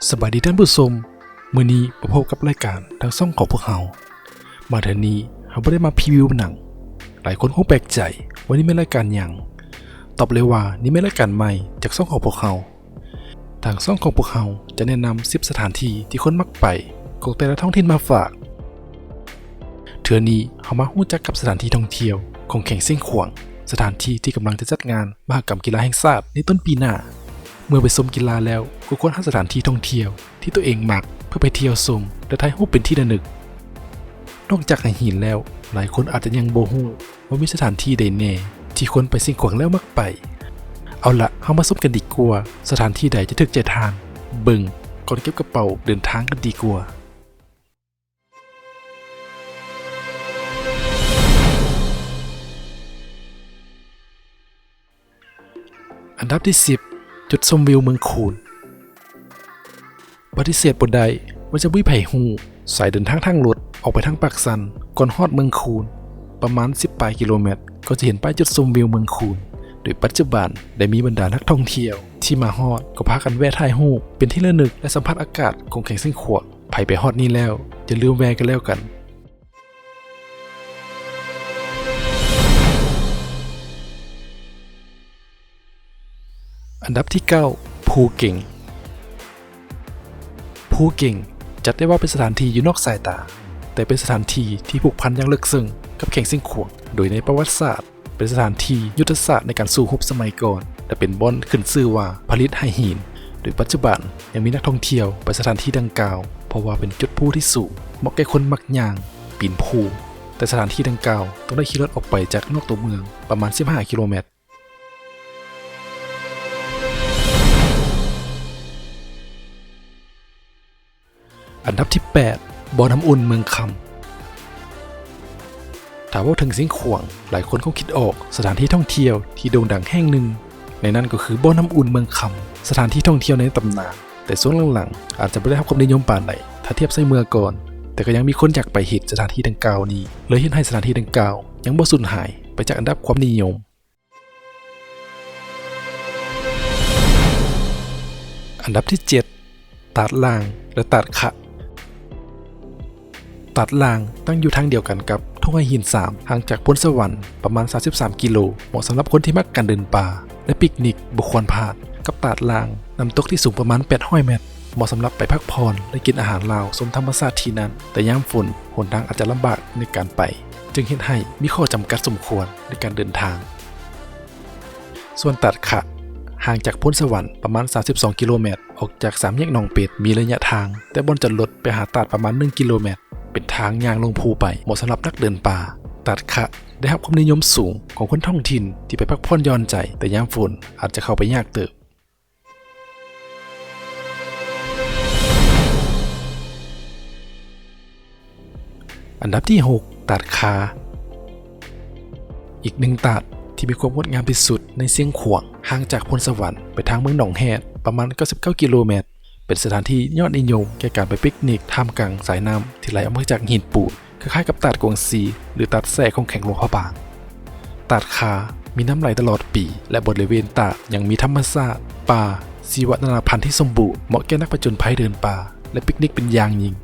สวัสดีท่านผู้ชมมื้อนี้มาพบกับรายการทางช่องของพวกเรามาเทอนี้เราไม่ได้มาพรีวิวหนังหลายคนคงแปลกใจว่านี่ไม่รายการหยังตอบเลยว่านี่ไม่รายการใหม่จากช่องของพวกเราทางช่องของพวกเราจะแนะนำ10สถานที่ที่คนมักไปของแต่ละท้องถิ่นมาฝากเทื่อนี้เรามารู้จักกับสถานที่ท่องเที่ยวของแข่งเส้นขวางสถานที่ที่กำลังจะจัดงานมหกรรมกีฬาแห่งชาติในต้นปีหน้าเมื่อไปชมกีฬาแล้วก็ควรหาสถานที่ท่องเที่ยวที่ตัวเองมักเพื่อไปเที่ยวชมและถ่ายรูปเป็นที่ระลึกนอกจากหัวหินแล้วหลายคนอาจจะยังบ่ฮู้ว่ามีสถานที่ใดแน่ที่คนไปสิ่งขวางแล้วมักไปเอาละเฮามาชมกันดีกว่าสถานที่ใดจะถึกใจทานเบิ่งก่อนเก็บกระเป๋าเดินทางกันดีกว่าอันดับที่10จุดชมวิวเมืองคูนปฏิเสธบ่ได้ว่าจะมีไผฮู้สายเดินทางทางรถออกไปทางปากสันก่อนฮอดเมืองคูนประมาณ10 ปลายกิโลเมตรก็จะเห็นป้ายจุดชมวิวเมืองคูนโดยปัจจุบันได้มีบรรดานักท่องเที่ยวที่มาฮอดก็พากันแวะถ่ายรูปเป็นที่ระลึกและสัมผัสอากาศของแข่งเส้นขวางไผไปฮอดนี้แล้วอย่าลืมแวะกันแล้วกันอันดับที่9ภูเก็งภูเก็งจัดได้ว่าเป็นสถานที่อยู่นอกสายตาแต่เป็นสถานที่ที่ผูกพันอย่างลึกซึ้งกับแข่งเส้นขวางโดยในประวัติศาสตร์เป็นสถานที่ยุทธศาสตร์ในการสู้รบสมัยก่อนและเป็นบ่อนขึ้นชื่อว่าผลิตไหหินโดยปัจจุบันยังมีนักท่องเที่ยวไปสถานที่ดังกล่าวเพราะว่าเป็นจุดภูที่สูงเหมาะแก่คนมักย่างปีนภูแต่สถานที่ดังกล่าวต้องได้ขี่รถออกไปจากนอกตัวเมืองประมาณ15 กิโลเมตรอันดับที่8บ่อน้ำอุ่นเมืองคำถ้าว่าถึงเส้นขวางหลายคนคงคิดออกสถานที่ท่องเที่ยวที่โด่งดังแห่งหนึ่งในนั้นก็คือบ่อน้ำอุ่นเมืองคำสถานที่ท่องเที่ยวในตำนานแต่ช่วงหลังๆอาจจะไม่ได้รับความนิยมปานใดถ้าเทียบใส่เมื่อก่อนแต่ก็ยังมีคนอยากไปเห็นสถานที่ดังกล่าวนี้เลยเฮ็ดให้สถานที่ดังกล่าวยังบ่สูญหายไปจากอันดับความนิยมอันดับที่7ตาดล่างและตาดขะตาดล่างตั้งอยู่ทางเดียวกันกับทุ่งหิน3ห่างจากพ้นสวรรค์ประมาณ33 กิโลเหมาะสำหรับคนที่มักการเดินป่าและปิกนิกบุคคลพลาดกับตาดล่างน้ำตกที่สูงประมาณ800 เมตรเหมาะสำหรับไปพักผ่อนและกินอาหารลาวชมธรรมชาติที่นั้นแต่ยามฝนหนทางอาจจะลำบากในการไปจึงเฮ็ดให้มีข้อจำกัดสมควรในการเดินทางส่วนตาดขะห่างจากพ้นสวรรค์ประมาณ32 กิโลเมตรออกจาก3 แยกหนองเป็ดมีระยะทางแต่บนจอดรถไปหาตาดประมาณ1 กิโลเมตรเป็นทางย่างลงภูไปเหมาะสำหรับนักเดินป่าตาดขะได้รับความนิยมสูงของคนท้องถิ่นที่ไปพักผ่อนหย่อนใจแต่ยามฝนอาจจะเข้าไปยากเติบอันดับที่6ตาดคาอีกหนึ่งตาดที่มีความงดงามที่สุดในเสียงขวางห่างจากพ้นสวรรค์ไปทางเมืองหนองแฮดประมาณ99 กิโลเมตรเป็นสถานที่ยอดนิยมแก่การไปปิกนิกท่ามกลางสายน้ำที่ไหลออกมาจากหินปูนคล้ายๆกับตาดกวงซีหรือตาดแส่ของแข็งหลวงพระบางตาดคามีน้ำไหลตลอดปีและบริเวณตาดยังมีธรรมชาติป่าชีวนานาพันธุ์ที่สมบูรณ์เหมาะแก่นักผจญภัยเดินป่าและปิกนิกเป็นอย่างยิ่ง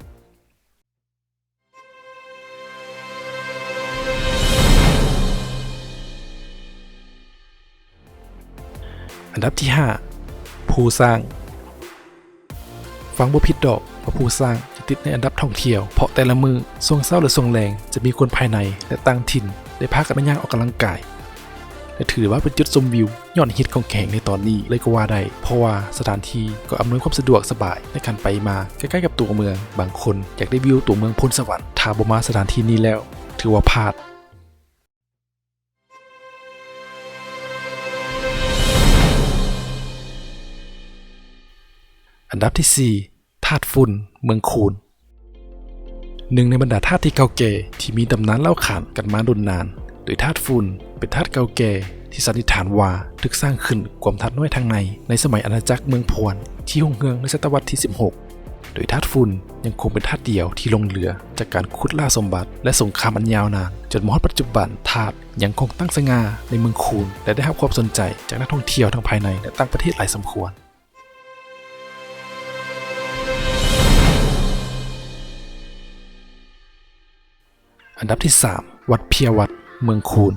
อันดับที่5ภูซางฟังบ่ผิดดอกว่าภูซางจะติดในอันดับท่องเที่ยวเพราะแต่ละมือช่วงเช้าหรือช่วงแลงจะมีคนภายในและต่างถิ่นได้พากันมาย่างออกกำลังกายและถือว่าเป็นจุดชมวิวยอดฮิตของแข่งในตอนนี้เลยก็ว่าได้เพราะว่าสถานที่ก็อำนวยความสะดวกสบายในการไปมาใกล้ๆกับตัวเมืองบางคนอยากได้วิวตัวเมืองพ้นสวรรค์ถ้าบ่มาสถานที่นี้แล้วถือว่าพลาดอันดับที่4ธาตุฝุ่นเมืองคูนหนึ่งในบรรดาธาตุที่เก่าแก่ที่มีตำนานเล่าขานกันมาดนนานโดยธาตุฝุ่นเป็นธาตุเก่าแก่ที่สันนิษฐานว่าถูกสร้างขึ้นกว่าธาตุน้อยทางในสมัยอาณาจักรเมืองพวนที่รุ่งเรืองในศตวรรษที่16โดยธาตุฝุ่นยังคงเป็นธาตุเดียวที่ลงเหลือจากการขุดล่าสมบัติและสงครามอันยาวนานจนมาถึงปัจจุบันธาตุยังคงตั้งสง่าในเมืองคูนและได้รับความสนใจจากนักท่องเที่ยวทั้งภายในและต่างประเทศหลายสมควร อันดับที่ 3 วัดเพียวัดเมืองคูน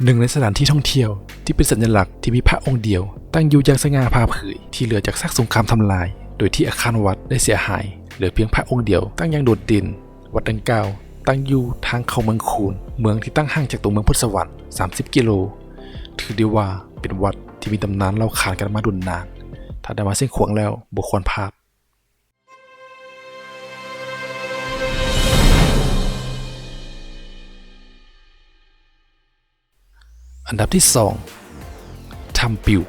หนึ่งในสถานที่ท่องเที่ยวที่เป็นสัญลักษณ์ที่มีพระองค์เดียวตั้งอยู่อย่างสง่าผ่าเผยที่เหลือจากซากสงครามทำลายโดยที่อาคารวัดได้เสียหายเหลือเพียงพระองค์เดียวตั้งอย่างโดดเด่นวัดดังกล่าวตั้งอยู่ทางเข้าเมืองคูนเมืองที่ตั้งห่างจากตัวเมืองพุทธสวรรค์30 กิโลถือได้ว่าเป็นวัดที่มีตำนานเล่าขานกันมาดุนนานถ้าได้มาเส้นขวางแล้วบ่ควรพลาดอันดับที่ 2 ถ้ำปิว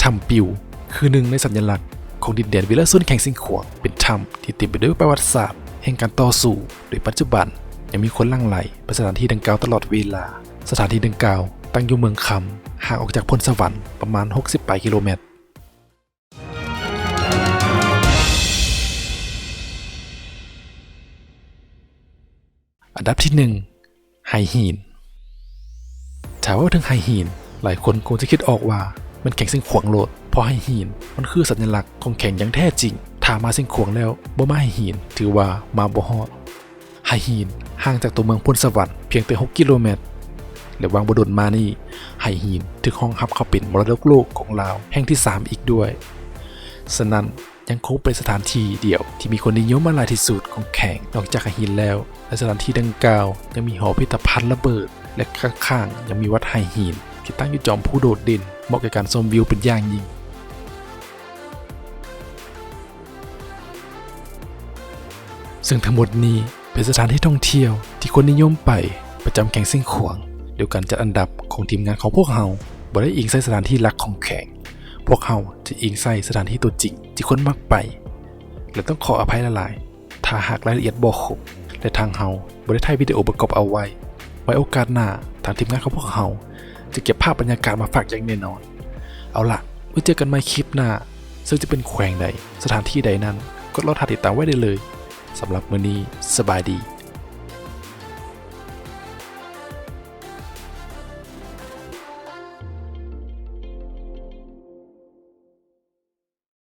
ถ้ำปิวคือหนึ่งในสัญลักษณ์ของดินแดนวิลาซุนแข่งสิงขวางเป็นถ้ำที่เต็มไปด้วยประวัติศาสตร์แห่งการต่อสู้โดยปัจจุบันยังมีคนหลั่งไหลไปสถานที่ดังกล่าวตลอดเวลาสถานที่ดังกล่าวตั้งอยู่เมืองคำห่างออกจากพลสวรรค์ประมาณ68 กิโลเมตรอันดับที่ 1 ไฮฮีนถ้าว่าถึงไฮฮีนหลายคนคงจะคิดออกว่ามันแข่งสิงขวางโลดเพราะไฮฮีนมันคือสัญลักษณ์ของแข่งอย่างแท้จริงถ้ามาสิงขวางแล้วบ่มาไฮฮีนถือว่ามาบ่ฮอดไฮฮีนห่างจากตัวเมืองพลสวรรค์เพียงแต่6 กิโลเมตรและวางบดลมานี่ไฮฮีนถึงห้องรับเข้าเป็นมรดกโลกของลาวแห่งที่ 3อีกด้วยฉะนั้นยังคงเป็นสถานที่เดียวที่มีคนนิยมมาหลายที่สุดของแข่งนอกจากไฮฮีนแล้วและสถานที่ดังกล่าวยังมีหอพิพิธภัณฑ์ระเบิดและข้างๆยังมีวัดไฮฮีนที่ตั้งอยู่จอมผู้โดดเด่นเหมาะแก่การชมวิวเป็นอย่างยิ่งซึ่งทั้งหมดนี้เป็นสถานที่ท่องเที่ยวที่คนนิยมไปประจำแข่งซิ่งขวางเดียวกันจัดอันดับของทีมงานของพวกเราบ่ได้อิงใส่สถานที่หลักของแข่งพวกเราจะอิงใส่สถานที่ตัวจริงที่คนมักไปและต้องขออภัยหลายๆถ้าหากรายละเอียดบ่ครบและทางเราบ่ได้ถ่ายวิดีโอประกอบเอาไว้โอกาสหน้าทางทีมงานของพวกเราจะเก็บภาพบรรยากาศมาฝากอย่างแน่นอนเอาล่ะไว้เจอกันใหม่คลิปหน้าซึ่งจะเป็นแขวงใดสถานที่ใดนั้นก็รอติดตามไว้ได้เลยสำหรับมื้อนี้สบายดี